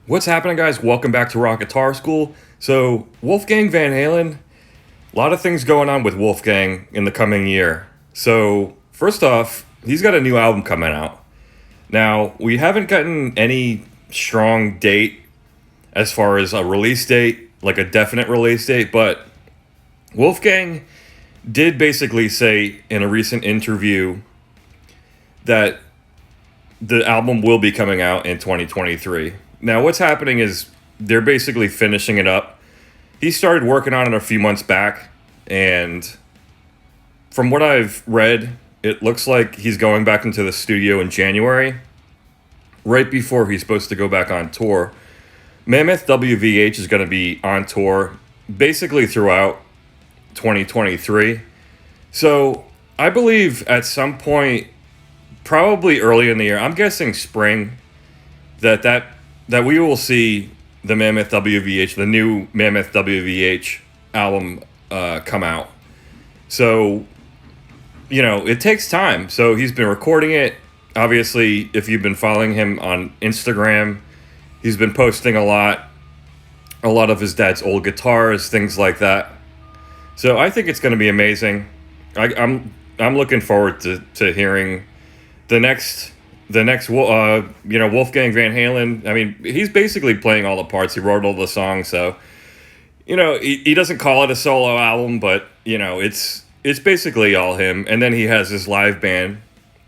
What's happening, guys? Welcome back to Rock Guitar School. So, Wolfgang Van Halen, a lot of things going on with Wolfgang in the coming year. So, first off, he's got a new album coming out. Now, we haven't gotten any strong date as far as a release date, like a definite release date, but Wolfgang did basically say in a recent interview that the album will be coming out in 2023. Now, what's happening is they're basically finishing it up. He started working on it a few months back, and from what I've read, it looks like he's going back into the studio in January, right before he's supposed to go back on tour. Mammoth WVH is going to be on tour basically throughout 2023. So I believe at some point, probably early in the year, I'm guessing spring, that we will see the Mammoth WVH, the new Mammoth WVH album come out. So, it takes time. So he's been recording it. Obviously, if you've been following him on Instagram, he's been posting a lot of his dad's old guitars, things like that. So I think it's going to be amazing. I'm looking forward to hearing the next Wolfgang Van Halen. I mean, he's basically playing all the parts. He wrote all the songs, so he doesn't call it a solo album, but it's basically all him. And then he has his live band,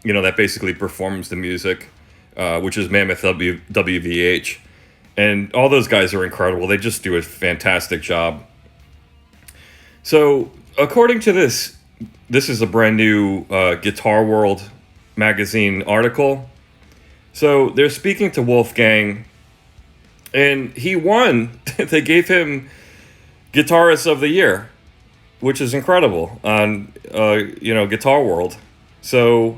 that basically performs the music, which is Mammoth WVH, and all those guys are incredible. They just do a fantastic job. So according to this is a brand new Guitar World magazine article. So they're speaking to Wolfgang, and he won. They gave him Guitarist of the Year, which is incredible on Guitar World. So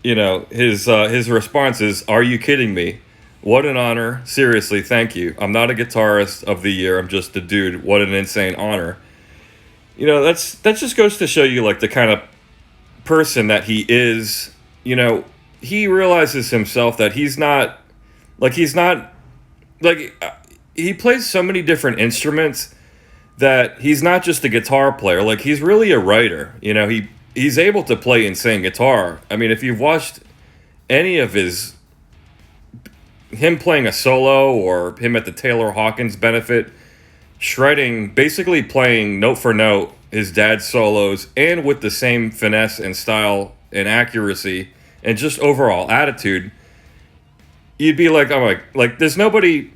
his response is, "Are you kidding me? What an honor. Seriously, thank you. I'm not a Guitarist of the Year. I'm just a dude. What an insane honor." That just goes to show you the kind of person that he is. He realizes himself that he plays so many different instruments that he's not just a guitar player. He's really a writer. He's able to play insane guitar. I mean, if you've watched any of him playing a solo or him at the Taylor Hawkins benefit, shredding, basically playing note for note his dad's solos, and with the same finesse and style and accuracy and just overall attitude, you'd be like, oh my, there's nobody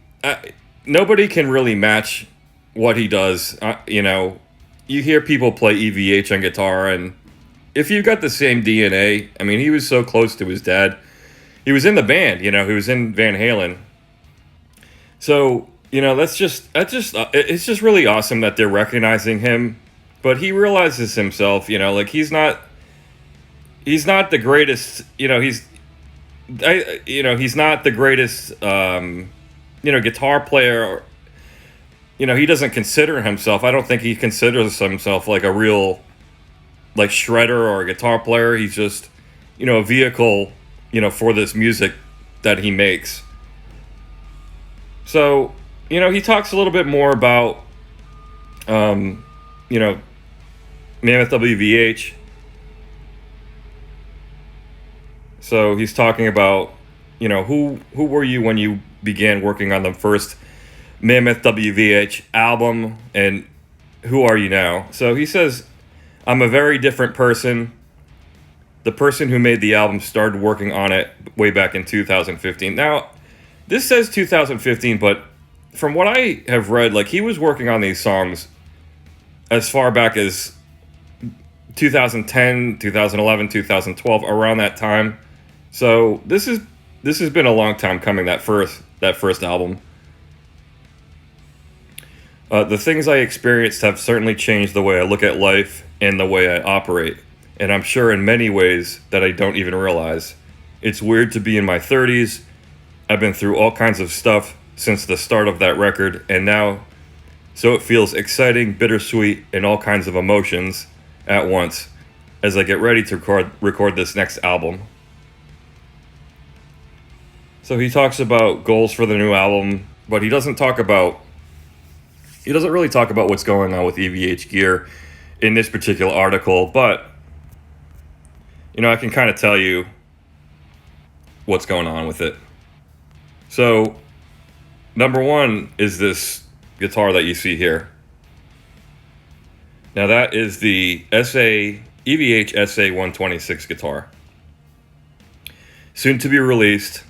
can really match what he does. You hear people play EVH on guitar, and if you've got the same DNA, I mean, he was so close to his dad. He was in the band, he was in Van Halen. So, it's just really awesome that they're recognizing him, but he realizes himself, he's not the greatest, he's not the greatest, guitar player. He doesn't consider himself, I don't think he considers himself a real, shredder or a guitar player. He's just, a vehicle, for this music that he makes. So, he talks a little bit more about, Mammoth WVH. So he's talking about, who were you when you began working on the first Mammoth WVH album, and who are you now? So he says, "I'm a very different person. The person who made the album started working on it way back in 2015. Now, this says 2015, but from what I have read, he was working on these songs as far back as 2010, 2011, 2012, around that time. So this has been a long time coming, that first album. The things I experienced have certainly changed the way I look at life and the way I operate, and I'm sure in many ways that I don't even realize. It's weird to be in my 30s. I've been through all kinds of stuff since the start of that record, and now, so it feels exciting, bittersweet, and all kinds of emotions at once as I get ready to record this next album." So he talks about goals for the new album, but he doesn't really talk about what's going on with EVH gear in this particular article, but I can kind of tell you what's going on with it. So, number one is this guitar that you see here. Now that is the EVH SA 126 guitar. Soon to be released.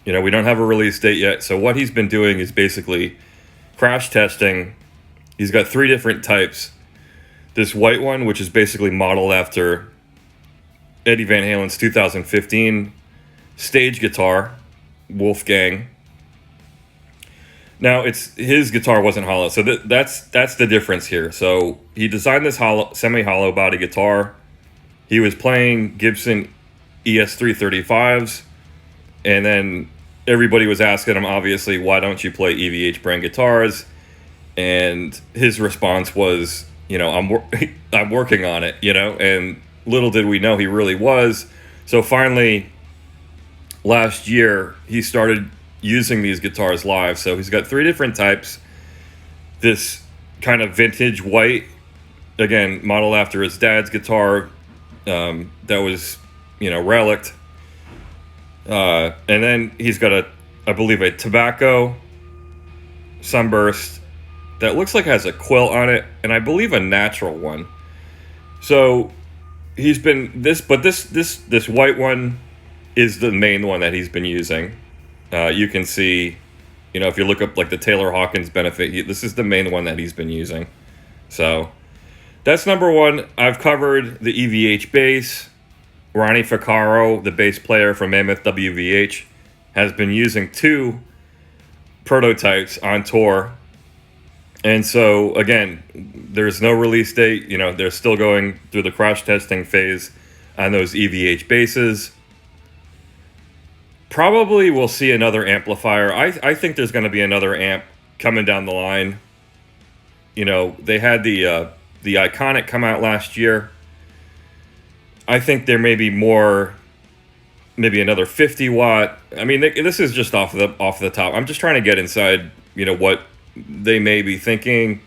We don't have a release date yet, so what he's been doing is basically crash testing. He's got 3 different types. This white one, which is basically modeled after Eddie Van Halen's 2015 stage guitar, Wolfgang. Now, his guitar wasn't hollow, so that's the difference here. So he designed this semi-hollow body guitar. He was playing Gibson ES335s, and then everybody was asking him, obviously, why don't you play EVH brand guitars? And his response was, I'm working on it, and little did we know he really was. So finally, last year, he started using these guitars live. So he's got 3 different types. This kind of vintage white, again, modeled after his dad's guitar, that was, relict. And then he's got I believe a tobacco sunburst that looks like it has a quill on it, and I believe a natural one. So he's been this white one is the main one that he's been using. You can see, if you look up like the Taylor Hawkins benefit, this is the main one that he's been using. So that's number one. I've covered the EVH bass. Ronnie Ficarro, the bass player from Mammoth WVH, has been using 2 prototypes on tour. And so, again, there's no release date. They're still going through the crash testing phase on those EVH basses. Probably we'll see another amplifier. I think there's going to be another amp coming down the line. They had the Iconic come out last year. I think there may be more, maybe another 50 watt. I mean, this is just off the top. I'm just trying to get inside, what they may be thinking.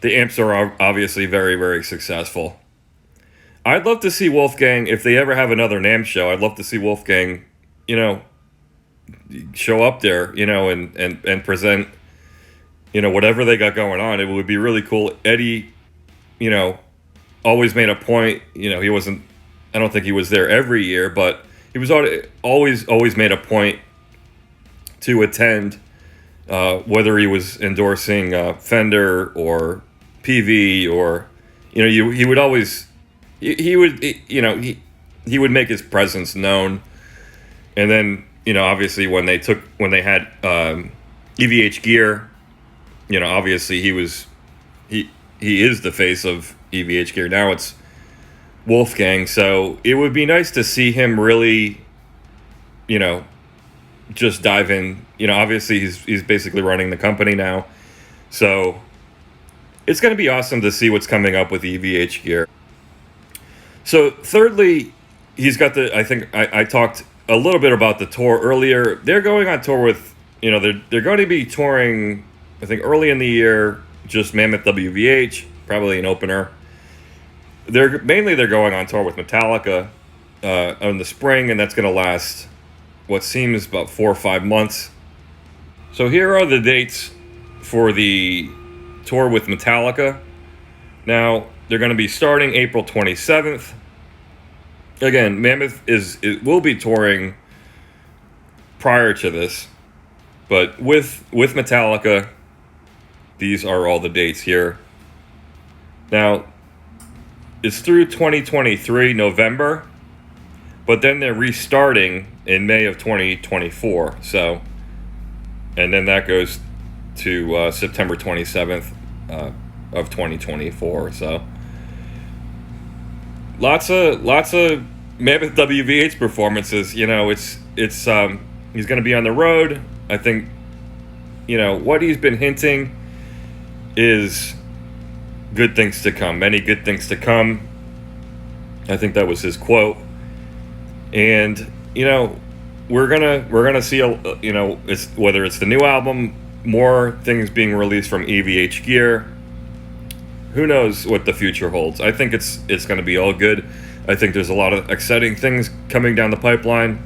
The amps are obviously very, very successful. I'd love to see Wolfgang, if they ever have another NAMM show, I'd love to see Wolfgang, show up there, and present, whatever they got going on. It would be really cool. Eddie, always made a point, he wasn't, I don't think he was there every year, but he was always made a point to attend, whether he was endorsing Fender or PV or, he would always, he would make his presence known. And then, obviously when they had EVH gear, obviously he is the face of EVH gear. Now it's Wolfgang. So it would be nice to see him really, just dive in. Obviously he's basically running the company now. So it's going to be awesome to see what's coming up with EVH gear. So thirdly, he's got I think I talked a little bit about the tour earlier. They're going on tour with, they're going to be touring, I think early in the year, just Mammoth WVH, probably an opener. They're going on tour with Metallica in the spring, and that's going to last what seems about 4 or 5 months. So here are the dates for the tour with Metallica. Now, they're going to be starting April 27th. Again, Mammoth will be touring prior to this, but with Metallica, these are all the dates here. Now, it's through 2023, November, but then they're restarting in May of 2024. So, and then that goes to September 27th of 2024. So, lots of Mammoth WVH performances. He's going to be on the road. I think, what he's been hinting is good things to come, many good things to come. I think that was his quote. And, we're gonna see it's whether it's the new album, more things being released from EVH gear. Who knows what the future holds? I think it's going to be all good. I think there's a lot of exciting things coming down the pipeline,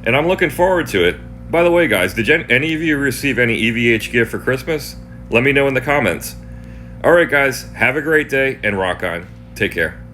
and I'm looking forward to it. By the way, guys, did any of you receive any EVH gear for Christmas? Let me know in the comments. All right, guys, have a great day and rock on. Take care.